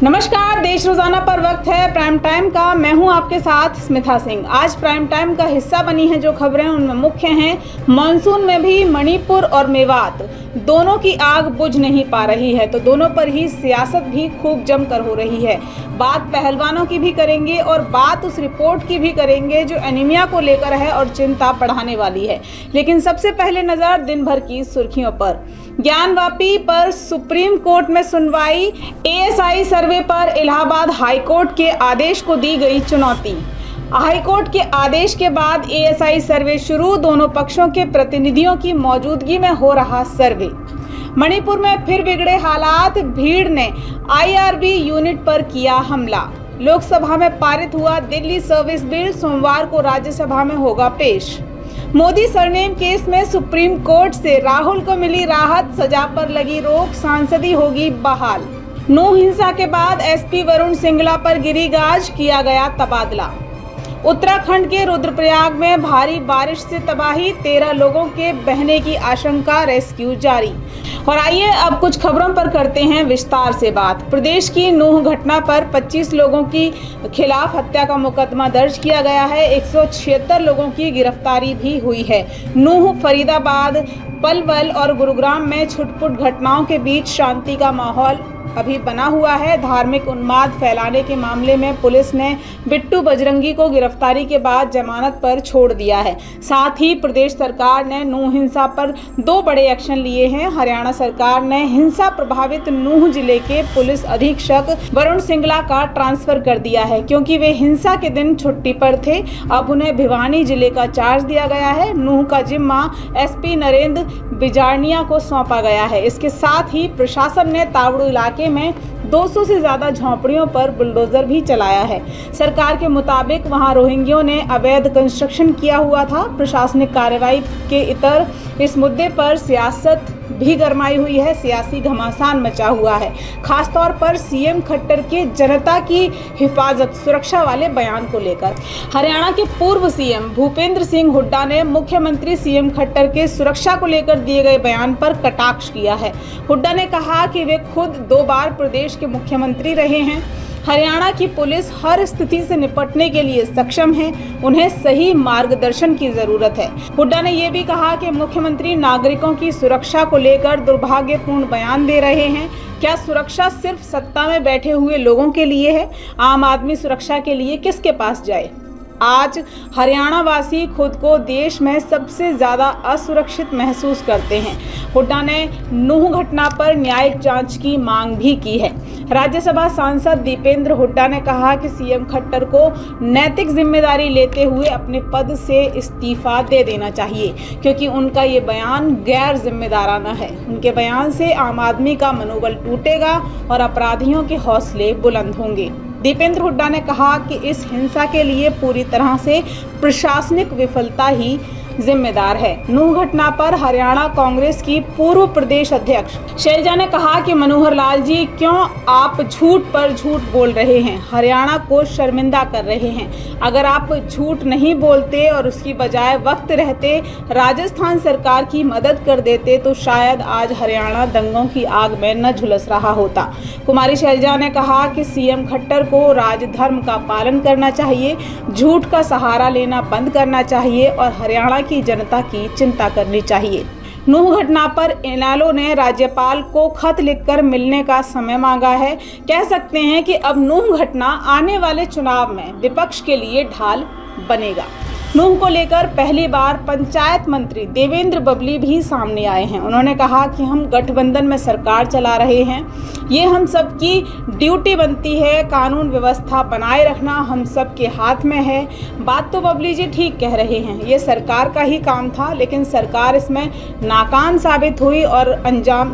नमस्कार, देश रोजाना पर वक्त है प्राइम टाइम का। मैं हूं आपके साथ स्मिता सिंह। आज प्राइम टाइम का हिस्सा बनी है जो खबरें, उनमें मुख्य हैं मानसून में भी मणिपुर और मेवात दोनों की आग बुझ नहीं पा रही है, तो दोनों पर ही सियासत भी खूब जमकर हो रही है। बात पहलवानों की भी करेंगे और बात उस रिपोर्ट की भी करेंगे जो एनीमिया को लेकर है और चिंता बढ़ाने वाली है। लेकिन सबसे पहले नजर दिन भर की सुर्खियों पर। ज्ञानवापी पर सुप्रीम कोर्ट में सुनवाई। एएसआई सर्वे पर इलाहाबाद हाईकोर्ट के आदेश को दी गई चुनौती। हाईकोर्ट के आदेश के बाद एएसआई सर्वे शुरू। दोनों पक्षों के प्रतिनिधियों की मौजूदगी में हो रहा सर्वे। मणिपुर में फिर बिगड़े हालात। भीड़ ने आईआरबी यूनिट पर किया हमला। लोकसभा में पारित हुआ दिल्ली सर्विस बिल। सोमवार को राज्यसभा में होगा पेश। मोदी सरनेम केस में सुप्रीम कोर्ट से राहुल को मिली राहत। सजा पर लगी रोक, सांसदी होगी बहाल। नूह हिंसा के बाद एसपी वरुण सिंगला पर गिरी गाज, किया गया तबादला। उत्तराखंड के रुद्रप्रयाग में भारी बारिश से तबाही। 13 लोगों के बहने की आशंका, रेस्क्यू जारी। और आइए अब कुछ खबरों पर करते हैं विस्तार से बात। प्रदेश की नूह घटना पर 25 लोगों की खिलाफ हत्या का मुकदमा दर्ज किया गया है। 176 लोगों की गिरफ्तारी भी हुई है। नूह, फरीदाबाद, पलवल और गुरुग्राम में छुटपुट घटनाओं के बीच शांति का माहौल अभी बना हुआ है। धार्मिक उन्माद फैलाने के मामले में पुलिस ने बिट्टू बजरंगी को गिरफ्तारी के बाद जमानत पर छोड़ दिया है। साथ ही प्रदेश सरकार ने नूह हिंसा पर 2 बड़े एक्शन लिए हैं। हरियाणा सरकार ने हिंसा प्रभावित नूह जिले के पुलिस अधीक्षक वरुण सिंगला का ट्रांसफर कर दिया है, क्योंकि वे हिंसा के दिन छुट्टी पर थे। अब उन्हें भिवानी जिले का चार्ज दिया गया है। नूह का जिम्मा एसपी नरेंद्र बिजारनिया को सौंपा गया है। इसके साथ ही प्रशासन ने तावड़ू इलाके में 200 से ज्यादा झोंपड़ियों पर बुलडोजर भी चलाया है। सरकार के मुताबिक वहां रोहिंग्यों ने अवैध कंस्ट्रक्शन किया हुआ था। प्रशासनिक कार्रवाई के इतर इस मुद्दे पर सियासत भी गरमाई हुई है। सियासी घमासान मचा हुआ है, खासतौर पर सीएम खट्टर के जनता की हिफाजत सुरक्षा वाले बयान को लेकर। हरियाणा के पूर्व सीएम भूपेंद्र सिंह हुड्डा ने मुख्यमंत्री सीएम खट्टर के सुरक्षा को लेकर दिए गए बयान पर कटाक्ष किया है। हुड्डा ने कहा कि वे खुद 2 बार प्रदेश के मुख्यमंत्री रहे हैं। हरियाणा की पुलिस हर स्थिति से निपटने के लिए सक्षम है। उन्हें सही मार्गदर्शन की जरूरत है। हुड्डा ने यह भी कहा कि मुख्यमंत्री नागरिकों की सुरक्षा को लेकर दुर्भाग्यपूर्ण बयान दे रहे हैं। क्या सुरक्षा सिर्फ सत्ता में बैठे हुए लोगों के लिए है? आम आदमी सुरक्षा के लिए किसके पास जाए? आज हरियाणा वासी खुद को देश में सबसे ज्यादा असुरक्षित महसूस करते हैं। हुड्डा ने नूह घटना पर न्यायिक जांच की मांग भी की है। राज्यसभा सांसद दीपेंद्र हुड्डा ने कहा कि सीएम खट्टर को नैतिक जिम्मेदारी लेते हुए अपने पद से इस्तीफा दे देना चाहिए, क्योंकि उनका ये बयान गैर जिम्मेदाराना है। उनके बयान से आम आदमी का मनोबल टूटेगा और अपराधियों के हौसले बुलंद होंगे। दीपेंद्र हुड्डा ने कहा कि इस हिंसा के लिए पूरी तरह से प्रशासनिक विफलता ही जिम्मेदार है। नूह घटना पर हरियाणा कांग्रेस की पूर्व प्रदेश अध्यक्ष शैलजा ने कहा कि मनोहर लाल जी, क्यों आप झूठ पर झूठ बोल रहे हैं? हरियाणा को शर्मिंदा कर रहे हैं। अगर आप झूठ नहीं बोलते और उसकी बजाय वक्त रहते राजस्थान सरकार की मदद कर देते, तो शायद आज हरियाणा दंगों की आग में न झुलस रहा होता। कुमारी शैलजा ने कहा कि सीएम खट्टर को राजधर्म का पालन करना चाहिए, झूठ का सहारा लेना बंद करना चाहिए और हरियाणा की जनता की चिंता करनी चाहिए। नूह घटना पर इनेलो ने राज्यपाल को खत लिखकर मिलने का समय मांगा है। कह सकते हैं कि अब नूह घटना आने वाले चुनाव में विपक्ष के लिए ढाल बनेगा। नूह को लेकर पहली बार पंचायत मंत्री देवेंद्र बबली भी सामने आए हैं। उन्होंने कहा कि हम गठबंधन में सरकार चला रहे हैं, ये हम सबकी ड्यूटी बनती है। कानून व्यवस्था बनाए रखना हम सबके हाथ में है। बात तो बबली जी ठीक कह रहे हैं, ये सरकार का ही काम था, लेकिन सरकार इसमें नाकाम साबित हुई और अंजाम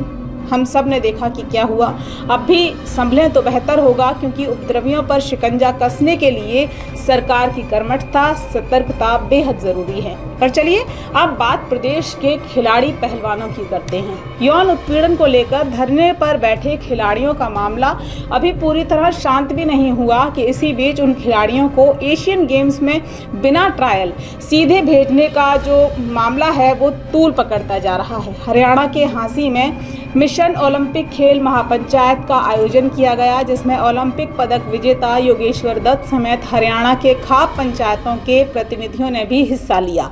हम सब ने देखा कि क्या हुआ। अब भी संभलें तो बेहतर होगा, क्योंकि उपद्रवियों पर शिकंजा कसने के लिए सरकार की कर्मठता, सतर्कता बेहद जरूरी है। पर चलिए अब बात प्रदेश के खिलाड़ी पहलवानों की करते हैं। यौन उत्पीड़न को लेकर धरने पर बैठे खिलाड़ियों का मामला अभी पूरी तरह शांत भी नहीं हुआ कि इसी बीच उन खिलाड़ियों को एशियन गेम्स में बिना ट्रायल सीधे भेजने का जो मामला है वो तूल पकड़ता जा रहा है। हरियाणा के हांसी में मिशन मिशन ओलंपिक खेल महापंचायत का आयोजन किया गया, जिसमें ओलंपिक पदक विजेता योगेश्वर दत्त समेत हरियाणा के खाप पंचायतों के प्रतिनिधियों ने भी हिस्सा लिया।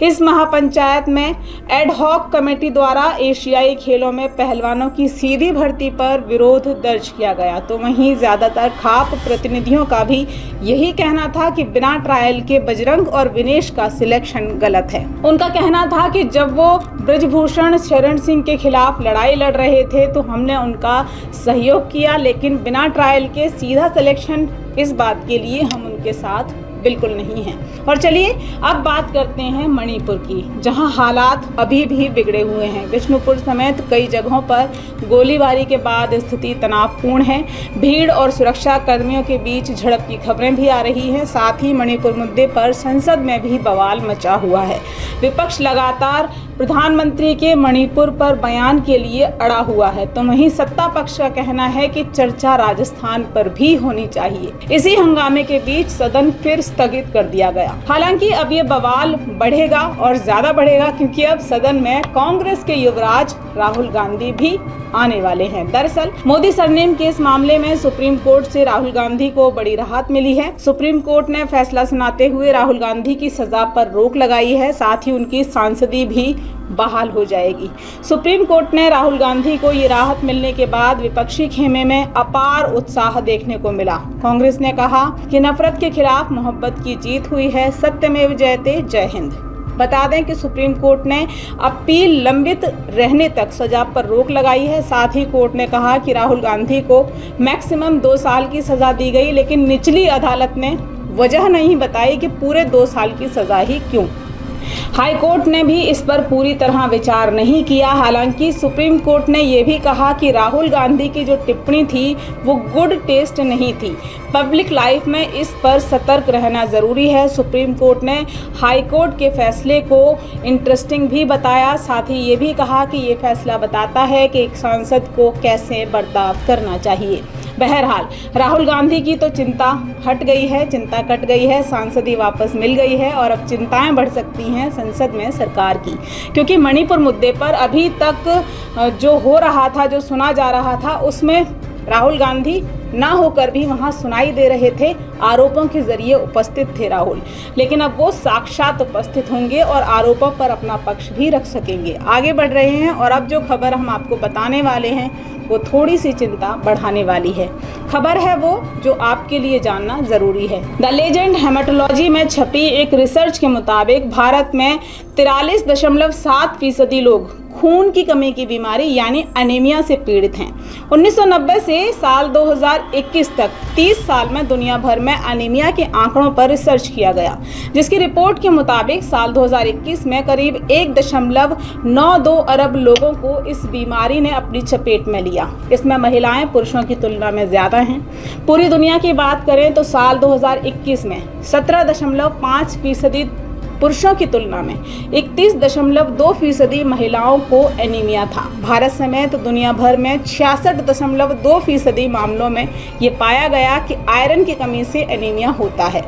इस महापंचायत में एडहॉक कमेटी द्वारा एशियाई खेलों में पहलवानों की सीधी भर्ती पर विरोध दर्ज किया गया, तो वहीं ज्यादातर खाप प्रतिनिधियों का भी यही कहना था कि बिना ट्रायल के बजरंग और विनेश का सिलेक्शन गलत है। उनका कहना था कि जब वो ब्रजभूषण शरण सिंह के खिलाफ लड़ाई लड़ रहे थे तो हमने उनका सहयोग किया, लेकिन बिना ट्रायल के सीधा सिलेक्शन, इस बात के लिए हम उनके साथ बिल्कुल नहीं हैं। और चलिए अब बात करते हैं मणिपुर की, जहां हालात अभी भी बिगड़े हुए हैं। विष्णुपुर समेत कई जगहों पर गोलीबारी के बाद स्थिति तनावपूर्ण है। भीड़ और सुरक्षा कर्मियों के बीच झड़प की खबरें भी आ रही हैं। साथ ही मणिपुर मुद्दे पर संसद में भी बवाल मचा हुआ है। विपक्ष लगातार प्रधानमंत्री के मणिपुर पर बयान के लिए अड़ा हुआ है, तो वहीं सत्ता पक्ष का कहना है कि चर्चा राजस्थान पर भी होनी चाहिए। इसी हंगामे के बीच सदन फिर स्थगित कर दिया गया। हालांकि अब ये बवाल बढ़ेगा और ज्यादा बढ़ेगा, क्योंकि अब सदन में कांग्रेस के युवराज राहुल गांधी भी आने वाले हैं। दरअसल मोदी सरनेम के इस मामले में सुप्रीम कोर्ट से राहुल गांधी को बड़ी राहत मिली है। सुप्रीम कोर्ट ने फैसला सुनाते हुए राहुल गांधी की सजा पर रोक लगाई है, साथ ही उनकी सांसदी भी बहाल हो जाएगी। सुप्रीम कोर्ट ने राहुल गांधी को ये राहत मिलने के बाद विपक्षी खेमे में अपार उत्साह देखने को मिला। कांग्रेस ने कहा कि नफरत के खिलाफ मोहब्बत की जीत हुई है, सत्यमेव जयते, जय हिंद। बता दें कि सुप्रीम कोर्ट ने अपील लंबित रहने तक सजा पर रोक लगाई है। साथ ही कोर्ट ने कहा कि राहुल गांधी को मैक्सिमम 2 साल की सजा दी गई, लेकिन निचली अदालत ने वजह नहीं बताई कि पूरे 2 साल की सजा ही क्यों। हाई कोर्ट ने भी इस पर पूरी तरह विचार नहीं किया। हालांकि सुप्रीम कोर्ट ने यह भी कहा कि राहुल गांधी की जो टिप्पणी थी वो गुड टेस्ट नहीं थी। पब्लिक लाइफ में इस पर सतर्क रहना जरूरी है। सुप्रीम कोर्ट ने हाई कोर्ट के फैसले को इंटरेस्टिंग भी बताया। साथ ही ये भी कहा कि ये फैसला बताता है कि एक सांसद को कैसे बर्ताव करना चाहिए। बहरहाल राहुल गांधी की तो चिंता हट गई है, चिंता कट गई है, सांसदी वापस मिल गई है और अब चिंताएं बढ़ सकती हैं संसद में सरकार की, क्योंकि मणिपुर मुद्दे पर अभी तक जो हो रहा था, जो सुना जा रहा था, उसमें राहुल गांधी ना होकर भी वहां सुनाई दे रहे थे। आरोपों के जरिए उपस्थित थे राहुल, लेकिन अब वो साक्षात उपस्थित होंगे और आरोपों पर अपना पक्ष भी रख सकेंगे। आगे बढ़ रहे हैं और अब जो खबर हम आपको बताने वाले हैं वो थोड़ी सी चिंता बढ़ाने वाली है। खबर है वो जो आपके लिए जानना जरूरी है। द लेजेंड हेमेटोलॉजी में छपी एक रिसर्च के मुताबिक भारत में 43.7% लोग खून की कमी की बीमारी यानी एनीमिया से पीड़ित हैं। 1990 से साल 2021 तक 30 साल में दुनिया भर में एनीमिया के आंकड़ों पर रिसर्च किया गया, जिसकी रिपोर्ट के मुताबिक साल 2021 में करीब 1.92 अरब लोगों को इस बीमारी ने अपनी चपेट में लिया। इसमें महिलाएं पुरुषों की तुलना में ज्यादा हैं। पूरी दुनिया की बात करें तो साल 2021 में 17.5% पुरुषों की तुलना में 31.2% महिलाओं को एनीमिया था। भारत समेत दुनिया भर में 66.2% मामलों में ये पाया गया कि आयरन की कमी से एनीमिया होता है।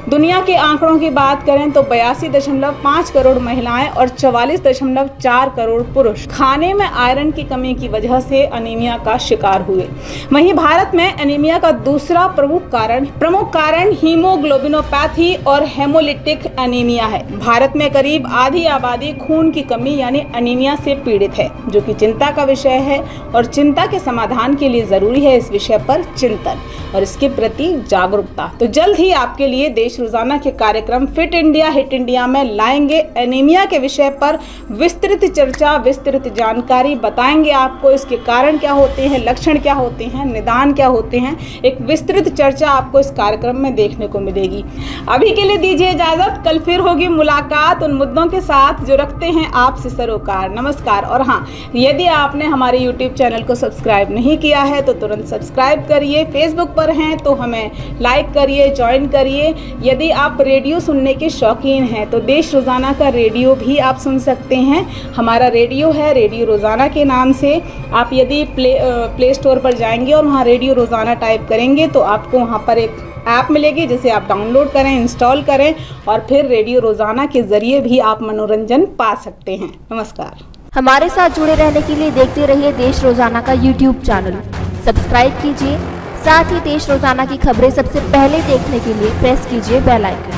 दुनिया के आंकड़ों की बात करें तो 82.5 करोड़ महिलाएं और 44.4 करोड़ पुरुष खाने में आयरन की कमी की वजह से एनीमिया का शिकार हुए। वहीं भारत में एनीमिया का दूसरा प्रमुख कारण हीमोग्लोबिनोपैथी और हेमोलिटिक एनीमिया है। भारत में करीब आधी आबादी खून की कमी यानी एनीमिया से पीड़ित है, जो कि चिंता का विषय है और चिंता के समाधान के लिए जरूरी है इस विषय पर चिंतन और इसके प्रति जागरूकता। तो जल्द ही आपके लिए देश रोजाना के कार्यक्रम फिट इंडिया हिट इंडिया में लाएंगे एनीमिया के विषय पर विस्तृत चर्चा, विस्तृत जानकारी बताएंगे आपको। इसके कारण क्या होते हैं, लक्षण क्या होते हैं, निदान क्या होते हैं, एक विस्तृत चर्चा आपको इस कार्यक्रम में देखने को मिलेगी। अभी के लिए दीजिए इजाजत, कल फिर होगी मुलाकात उन मुद्दों के साथ जो रखते हैं आपसे सरोकार। नमस्कार। और हाँ, यदि आपने हमारे YouTube चैनल को सब्सक्राइब नहीं किया है तो तुरंत सब्सक्राइब करिए। फेसबुक पर हैं तो हमें लाइक करिए, ज्वाइन करिए। यदि आप रेडियो सुनने के शौकीन हैं तो देश रोज़ाना का रेडियो भी आप सुन सकते हैं। हमारा रेडियो है रेडियो रोज़ाना के नाम से। आप यदि प्ले स्टोर पर जाएंगे और वहाँ रेडियो रोज़ाना टाइप करेंगे तो आपको वहाँ पर एक ऐप मिलेगी जिसे आप डाउनलोड करें, इंस्टॉल करें और फिर रेडियो रोज़ाना के ज़रिए भी आप मनोरंजन पा सकते हैं। नमस्कार। हमारे साथ जुड़े रहने के लिए देखते रहिए देश रोजाना का यूट्यूब चैनल। सब्सक्राइब कीजिए, साथ ही देश रोजाना की खबरें सबसे पहले देखने के लिए प्रेस कीजिए बेल आइकन।